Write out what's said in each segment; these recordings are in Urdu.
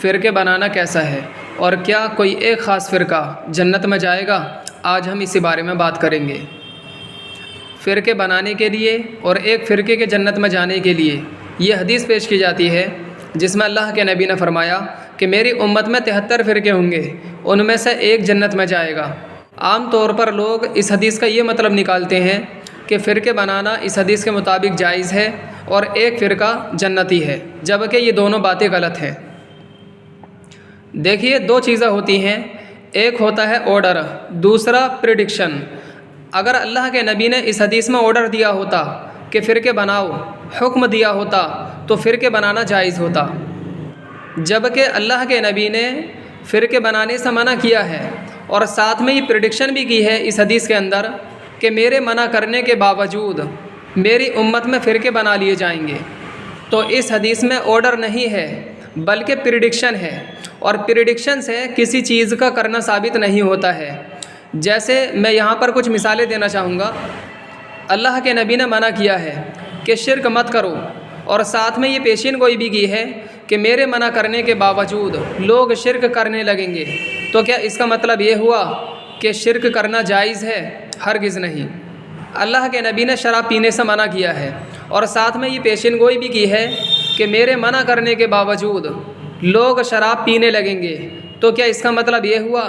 فرقے بنانا کیسا ہے اور کیا کوئی ایک خاص فرقہ جنت میں جائے گا؟ آج ہم اسی بارے میں بات کریں گے۔ فرقے بنانے کے لیے اور ایک فرقے کے جنت میں جانے کے لیے یہ حدیث پیش کی جاتی ہے جس میں اللہ کے نبی نے فرمایا کہ میری امت میں 73 فرقے ہوں گے، ان میں سے ایک جنت میں جائے گا۔ عام طور پر لوگ اس حدیث کا یہ مطلب نکالتے ہیں کہ فرقے بنانا اس حدیث کے مطابق جائز ہے اور ایک فرقہ جنتی ہے، جبکہ یہ دونوں باتیں غلط ہیں۔ دیکھیے، دو چیزیں ہوتی ہیں، ایک ہوتا ہے آرڈر، دوسرا پریڈکشن۔ اگر اللہ کے نبی نے اس حدیث میں آرڈر دیا ہوتا کہ فرقے بناؤ، حکم دیا ہوتا تو فرقے بنانا جائز ہوتا، جبکہ اللہ کے نبی نے فرقے بنانے سے منع کیا ہے اور ساتھ میں یہ پریڈکشن بھی کی ہے اس حدیث کے اندر کہ میرے منع کرنے کے باوجود میری امت میں فرقے بنا لیے جائیں گے۔ تو اس حدیث میں آرڈر نہیں ہے بلکہ پریڈکشن ہے، اور پریڈکشن سے کسی چیز کا کرنا ثابت نہیں ہوتا ہے۔ جیسے میں یہاں پر کچھ مثالیں دینا چاہوں گا۔ اللہ کے نبی نے منع کیا ہے کہ شرک مت کرو، اور ساتھ میں یہ پیشین گوئی بھی کی ہے کہ میرے منع کرنے کے باوجود لوگ شرک کرنے لگیں گے۔ تو کیا اس کا مطلب یہ ہوا کہ شرک کرنا جائز ہے؟ ہرگز نہیں۔ اللہ کے نبی نے شراب پینے سے منع کیا ہے اور ساتھ میں یہ پیشین گوئی بھی کی ہے کہ میرے منع کرنے کے باوجود لوگ شراب پینے لگیں گے۔ تو کیا اس کا مطلب یہ ہوا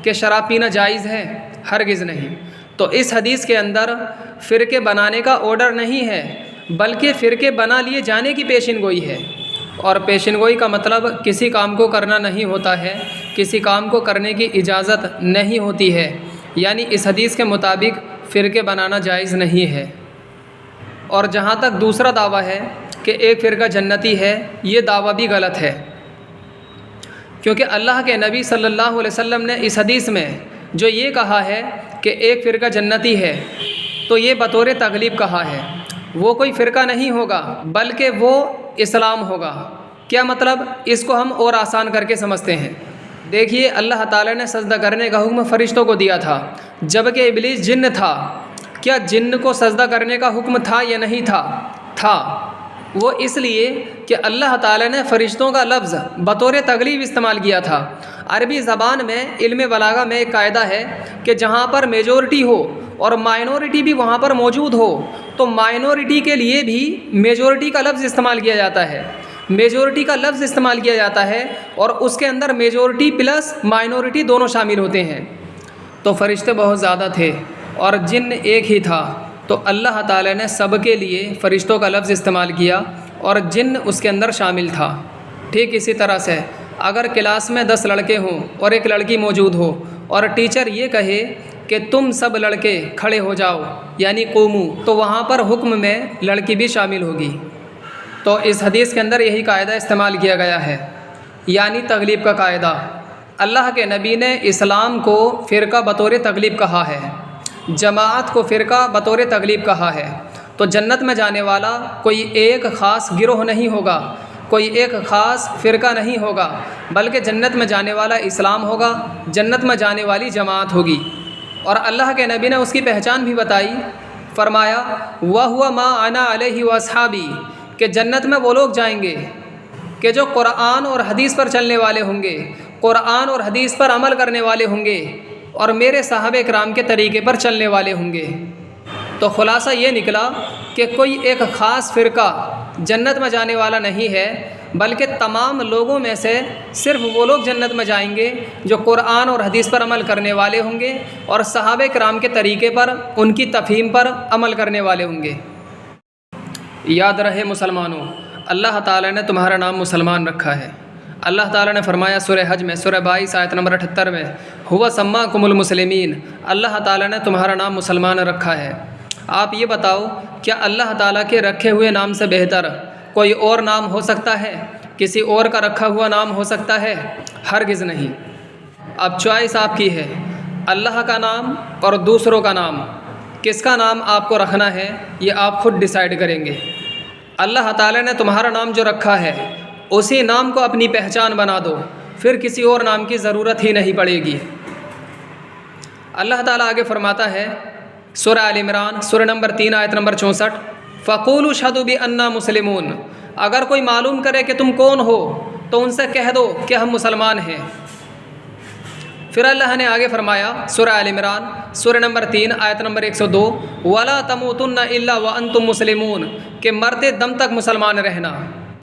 کہ شراب پینا جائز ہے؟ ہرگز نہیں۔ تو اس حدیث کے اندر فرقے بنانے کا آرڈر نہیں ہے بلکہ فرقے بنا لیے جانے کی پیشین گوئی ہے، اور پیشین گوئی کا مطلب کسی کام کو کرنا نہیں ہوتا ہے، کسی کام کو کرنے کی اجازت نہیں ہوتی ہے، یعنی اس حدیث کے مطابق فرقے بنانا جائز نہیں ہے۔ اور جہاں تک دوسرا دعویٰ ہے کہ ایک فرقہ جنتی ہے، یہ دعویٰ بھی غلط ہے، کیونکہ اللہ کے نبی صلی اللہ علیہ وسلم نے اس حدیث میں جو یہ کہا ہے کہ ایک فرقہ جنتی ہے تو یہ بطور تغلیب کہا ہے، وہ کوئی فرقہ نہیں ہوگا بلکہ وہ اسلام ہوگا۔ کیا مطلب؟ اس کو ہم اور آسان کر کے سمجھتے ہیں۔ دیکھیے، اللہ تعالیٰ نے سجدہ کرنے کا حکم فرشتوں کو دیا تھا، جبکہ ابلیس جن تھا۔ کیا جن کو سجدہ کرنے کا حکم تھا یا نہیں تھا؟ تھا۔ وہ اس لیے کہ اللہ تعالیٰ نے فرشتوں کا لفظ بطور تغلیب استعمال کیا تھا۔ عربی زبان میں علم بلاغہ میں ایک قاعدہ ہے کہ جہاں پر میجورٹی ہو اور مائنورٹی بھی وہاں پر موجود ہو تو مائنورٹی کے لیے بھی میجورٹی کا لفظ استعمال کیا جاتا ہے، میجورٹی کا لفظ استعمال کیا جاتا ہے، اور اس کے اندر میجورٹی پلس مائنورٹی دونوں شامل ہوتے ہیں۔ تو فرشتے بہت زیادہ تھے اور جن ایک ہی تھا، تو اللہ تعالیٰ نے سب کے لیے فرشتوں کا لفظ استعمال کیا اور جن اس کے اندر شامل تھا۔ ٹھیک اسی طرح سے اگر کلاس میں 10 لڑکے ہوں اور ایک لڑکی موجود ہو اور ٹیچر یہ کہے کہ تم سب لڑکے کھڑے ہو جاؤ، یعنی قومو، تو وہاں پر حکم میں لڑکی بھی شامل ہوگی۔ تو اس حدیث کے اندر یہی قاعدہ استعمال کیا گیا ہے، یعنی تغلیب کا قاعدہ۔ اللہ کے نبی نے اسلام کو فرقہ بطور تغلیب کہا ہے، جماعت کو فرقہ بطور تغلیب کہا ہے۔ تو جنت میں جانے والا کوئی ایک خاص گروہ نہیں ہوگا، کوئی ایک خاص فرقہ نہیں ہوگا، بلکہ جنت میں جانے والا اسلام ہوگا، جنت میں جانے والی جماعت ہوگی۔ اور اللہ کے نبی نے اس کی پہچان بھی بتائی، فرمایا وَهُوَ مَا أَنَا عَلَيْهِ وَأَصْحَابِي، کہ جنت میں وہ لوگ جائیں گے کہ جو قرآن اور حدیث پر چلنے والے ہوں گے، قرآن اور حدیث پر عمل کرنے والے ہوں گے، اور میرے صحابہ کرام کے طریقے پر چلنے والے ہوں گے۔ تو خلاصہ یہ نکلا کہ کوئی ایک خاص فرقہ جنت میں جانے والا نہیں ہے، بلکہ تمام لوگوں میں سے صرف وہ لوگ جنت میں جائیں گے جو قرآن اور حدیث پر عمل کرنے والے ہوں گے اور صحابہ کرام کے طریقے پر، ان کی تفہیم پر عمل کرنے والے ہوں گے۔ یاد رہے مسلمانوں، اللہ تعالیٰ نے تمہارا نام مسلمان رکھا ہے۔ اللہ تعالیٰ نے فرمایا سورہ حج میں، سورہ 22 آیت نمبر 78 میں، ہوا سماکم المسلمین، اللہ تعالیٰ نے تمہارا نام مسلمان رکھا ہے۔ آپ یہ بتاؤ، کیا اللہ تعالیٰ کے رکھے ہوئے نام سے بہتر کوئی اور نام ہو سکتا ہے؟ کسی اور کا رکھا ہوا نام ہو سکتا ہے؟ ہرگز نہیں۔ اب چوائس آپ کی ہے، اللہ کا نام اور دوسروں کا نام، کس کا نام آپ کو رکھنا ہے یہ آپ خود ڈیسائیڈ کریں گے۔ اللہ تعالیٰ نے تمہارا نام جو رکھا ہے اسی نام کو اپنی پہچان بنا دو، پھر کسی اور نام کی ضرورت ہی نہیں پڑے گی۔ اللہ تعالیٰ آگے فرماتا ہے سورہ آل عمران، سورہ نمبر 3 آیت نمبر 64، فَقُولُوا اشْهَدُوا بِأَنَّا مُسْلِمُونَ، اگر کوئی معلوم کرے کہ تم کون ہو تو ان سے کہہ دو کہ ہم مسلمان ہیں۔ پھر اللہ نے آگے فرمایا سورہ آل عمران سورہ نمبر 3 آیت نمبر 102 وَلَا تَمُوتُنَّ إِلَّا وَأَنْتُمْ مُسْلِمُونَ کہ مرتے دم تک مسلمان رہنا۔